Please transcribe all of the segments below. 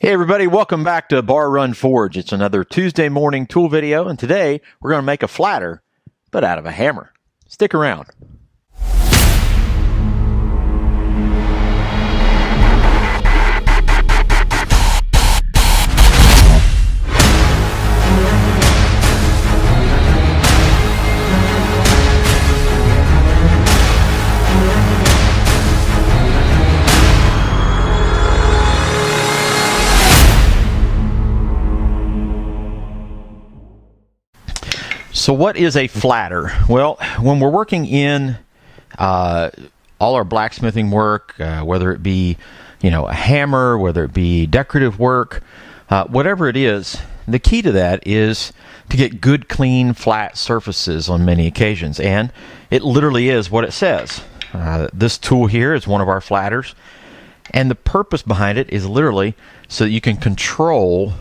Hey everybody, welcome back to Bar Run Forge. It's another Tuesday morning tool video, and today we're going to make a flatter, but out of a hammer. Stick around. So what is a flatter? Well, when we're working in all our blacksmithing work, whether it be, a hammer, whether it be decorative work, whatever it is, the key to that is to get good, clean, flat surfaces on many occasions. And it literally is what it says. This tool here is one of our flatters. And the purpose behind it is literally so that you can control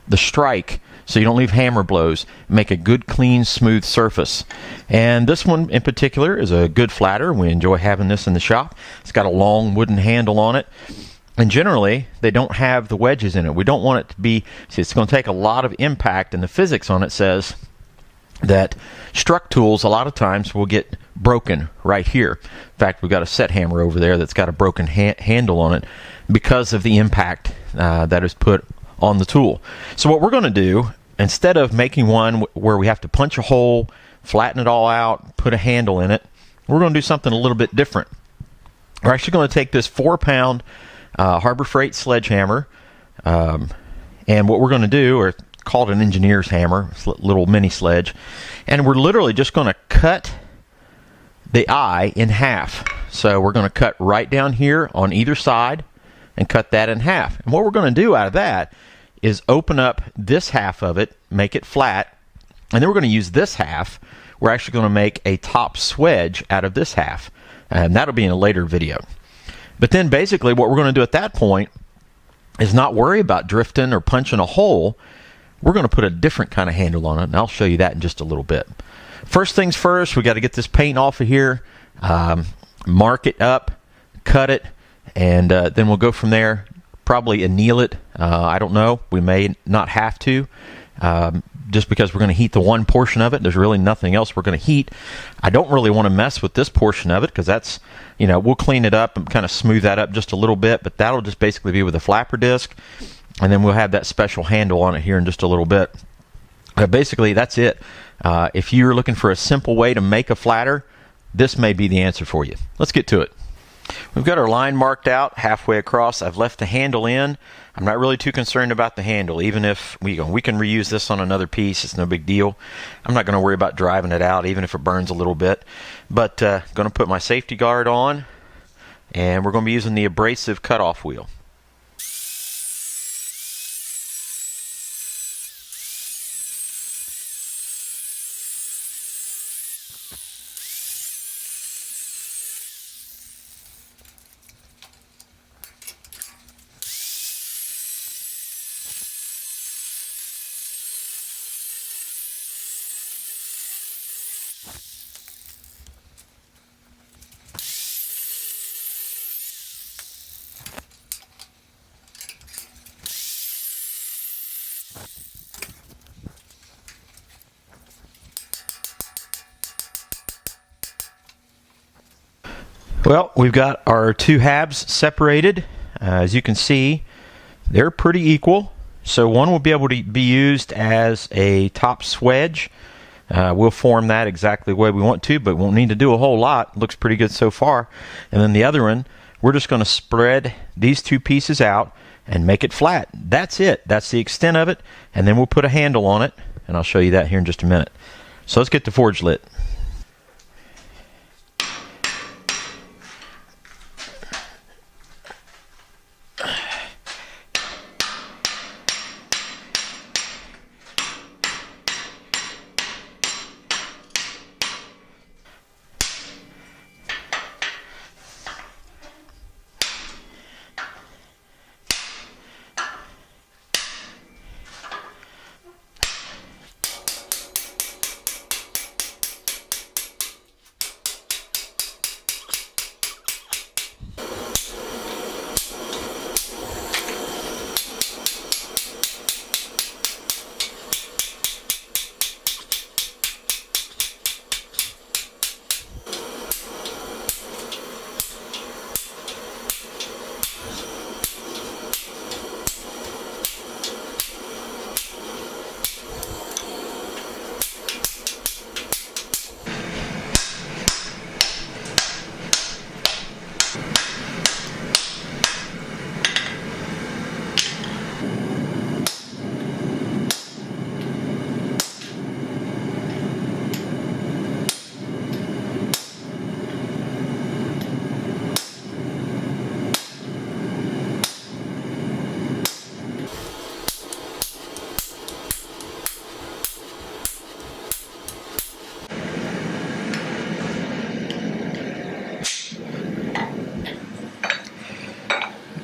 the strike, so you don't leave hammer blows, make a good, clean, smooth surface. And this one in particular is a good flatter. We enjoy having this in the shop. It's got a long wooden handle on it. And generally, they don't have the wedges in it. We don't want it to be, see, it's going to take a lot of impact, and the physics on it says that struck tools a lot of times will get broken right here. In fact, we've got a set hammer over there that's got a broken handle on it because of the impact that is put on the tool. So what we're going to do, instead of making one where we have to punch a hole, flatten it all out, put a handle in it, we're going to do something a little bit different. We're actually going to take this 4-pound Harbor Freight sledgehammer, and what we're going to do, or call it an engineer's hammer, it's a little mini sledge, and we're literally just going to cut the eye in half. So we're going to cut right down here on either side and cut that in half. And what we're going to do out of that is open up this half of it, make it flat, and then we're going to use this half. We're actually going to make a top swedge out of this half, and that'll be in a later video. But then basically what we're going to do at that point is not worry about drifting or punching a hole. We're going to put a different kind of handle on it, and I'll show you that in just a little bit. First things first, we got to get this paint off of here, mark it up, cut it, and then we'll go from there. Probably anneal it. I don't know. We may not have to, just because we're going to heat the one portion of it. There's really nothing else we're going to heat. I don't really want to mess with this portion of it because that's, we'll clean it up and kind of smooth that up just a little bit, but that'll just basically be with a flapper disc, and then we'll have that special handle on it here in just a little bit. Basically, that's it. If you're looking for a simple way to make a flatter, this may be the answer for you. Let's get to it. We've got our line marked out halfway across. I've left the handle in. I'm not really too concerned about the handle. Even if we can reuse this on another piece, it's no big deal. I'm not going to worry about driving it out, even if it burns a little bit. But going to put my safety guard on, and we're going to be using the abrasive cutoff wheel. Well, we've got our two halves separated. As you can see, they're pretty equal. So one will be able to be used as a top swedge. We'll form that exactly the way we want to, but won't need to do a whole lot. Looks pretty good so far. And then the other one, we're just going to spread these two pieces out and make it flat. That's it. That's the extent of it. And then we'll put a handle on it, and I'll show you that here in just a minute. So let's get the forge lit.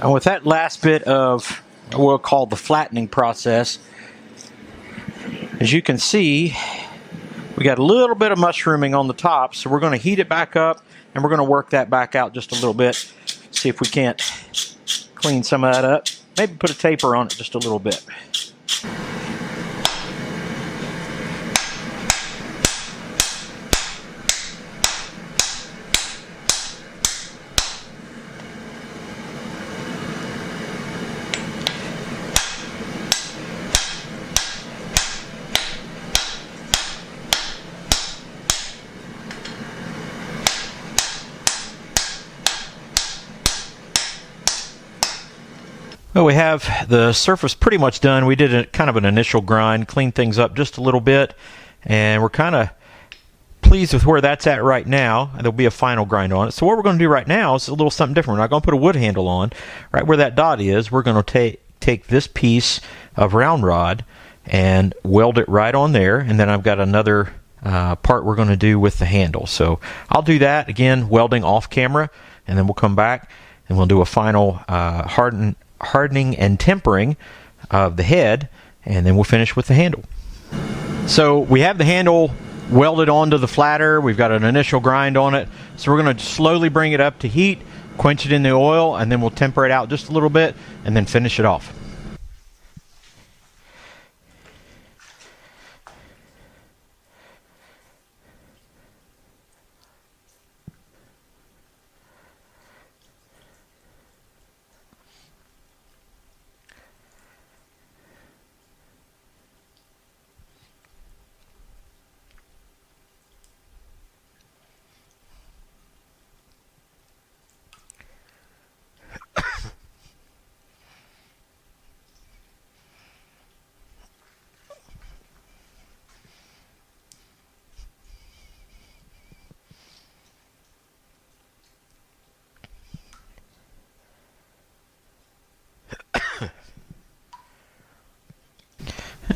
And with that last bit of what we'll call the flattening process, as you can see, we got a little bit of mushrooming on the top, so we're going to heat it back up and we're going to work that back out just a little bit. See if we can't clean some of that up. Maybe put a taper on it just a little bit. Well, we have the surface pretty much done. We did kind of an initial grind, cleaned things up just a little bit, and we're kind of pleased with where that's at right now. And there'll be a final grind on it. So what we're going to do right now is a little something different. We're not going to put a wood handle on. Right where that dot is, we're going to take this piece of round rod and weld it right on there. And then I've got another part we're going to do with the handle. So I'll do that, again, welding off camera, and then we'll come back and we'll do a final hardening and tempering of the head, and then we'll finish with the handle. So we have the handle welded onto the flatter. We've got an initial grind on it, so we're going to slowly bring it up to heat, quench it in the oil, and then we'll temper it out just a little bit and then finish it off.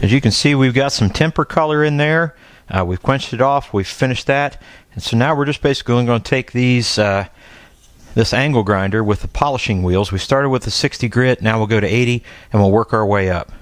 As you can see, we've got some temper color in there. We've quenched it off. We've finished that. And so now we're just basically going to take these this angle grinder with the polishing wheels. We started with the 60 grit. Now we'll go to 80, and we'll work our way up.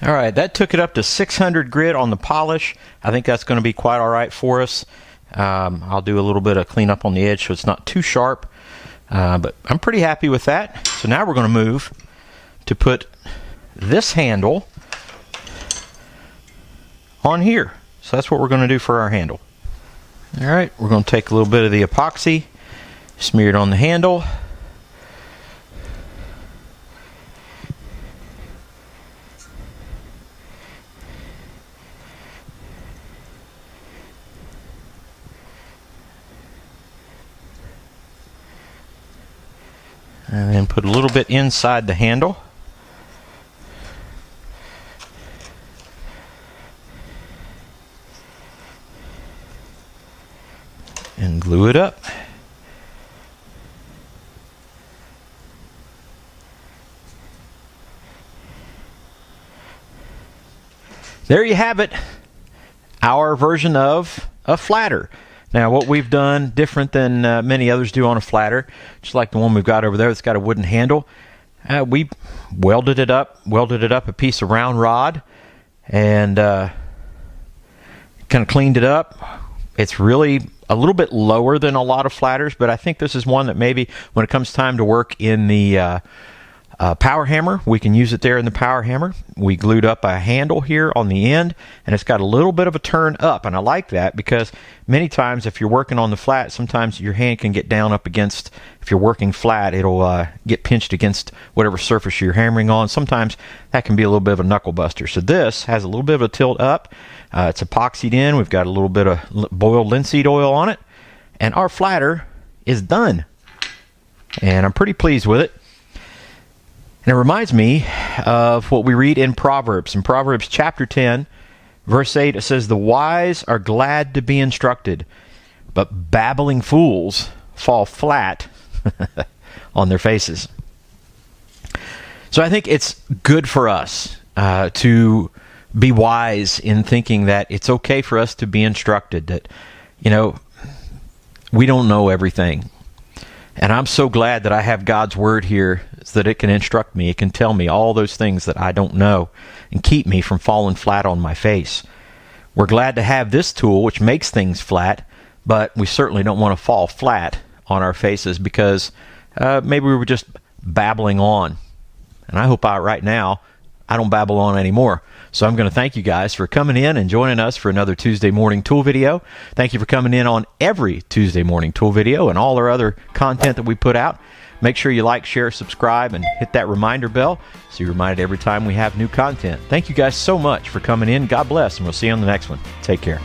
All right, that took it up to 600 grit on the polish. I think that's going to be quite all right for us. I'll do a little bit of cleanup on the edge so it's not too sharp, but I'm pretty happy with that. So now we're going to move to put this handle on here. So that's what we're going to do for our handle. All right, we're going to take a little bit of the epoxy, smear it on the handle. And then put a little bit inside the handle. And glue it up. There you have it. Our version of a flatter. Now, what we've done different than many others do on a flatter, just like the one we've got over there that's got a wooden handle, we welded it up a piece of round rod, and kind of cleaned it up. It's really a little bit lower than a lot of flatters, but I think this is one that maybe when it comes time to work in the power hammer, we can use it there in the power hammer. We glued up a handle here on the end, and it's got a little bit of a turn up, and I like that because many times if you're working on the flat, sometimes your hand can get down up against, if you're working flat, it'll get pinched against whatever surface you're hammering on. Sometimes that can be a little bit of a knuckle buster. So this has a little bit of a tilt up. It's epoxied in. We've got a little bit of boiled linseed oil on it, and our flatter is done. And I'm pretty pleased with it. And it reminds me of what we read in Proverbs. In Proverbs chapter 10, verse 8, it says, "The wise are glad to be instructed, but babbling fools fall flat on their faces." So I think it's good for us to be wise in thinking that it's okay for us to be instructed, that, we don't know everything. And I'm so glad that I have God's Word here so that it can instruct me. It can tell me all those things that I don't know and keep me from falling flat on my face. We're glad to have this tool, which makes things flat, but we certainly don't want to fall flat on our faces because maybe we were just babbling on. And I hope right now I don't babble on anymore. So I'm going to thank you guys for coming in and joining us for another Tuesday morning tool video. Thank you for coming in on every Tuesday morning tool video and all our other content that we put out. Make sure you like, share, subscribe, and hit that reminder bell so you're reminded every time we have new content. Thank you guys so much for coming in. God bless, and we'll see you on the next one. Take care.